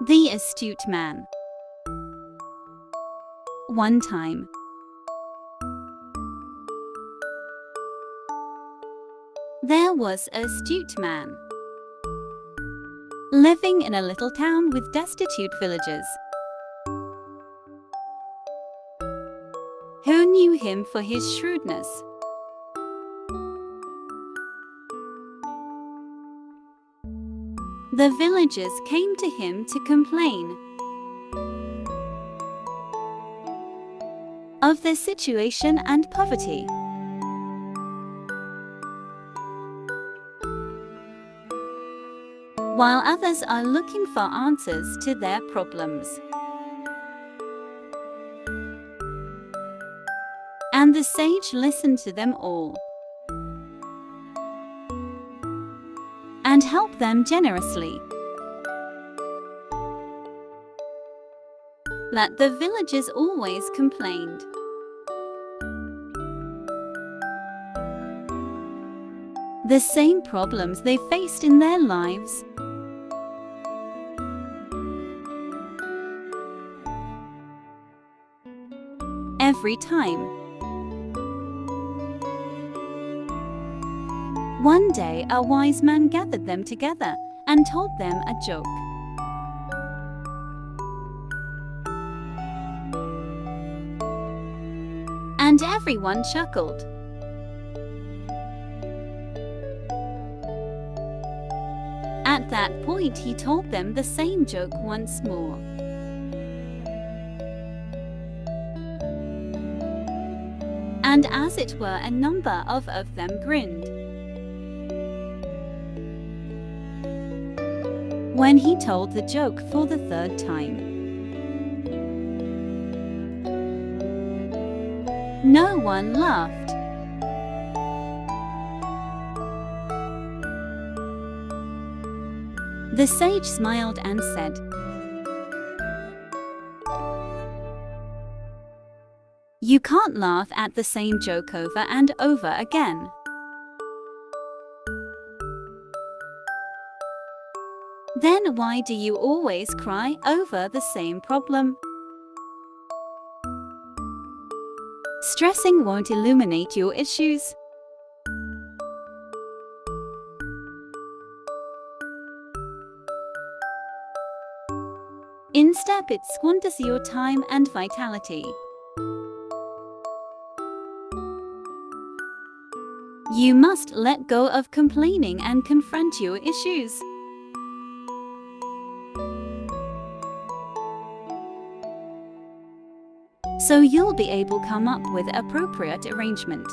The Astute Man. One time, there was an astute man living in a little town with destitute villagers who knew him for his shrewdness. The villagers came to him to complain of their situation and poverty. While others are looking for answers to their problems. And the sage listened to them all and helped them generously. But the villagers always complained. The same problems they faced in their lives. Every time. One day a wise man gathered them together and told them a joke. And everyone chuckled. At that point he told them the same joke once more. And as it were, a number of them grinned. When he told the joke for the third time, no one laughed. The sage smiled and said, "You can't laugh at the same joke over and over again. Then why do you always cry over the same problem? Stressing won't illuminate your issues." Instead, it squanders your time and vitality. You must let go of complaining and confront your issues. So you'll be able to come up with appropriate arrangement.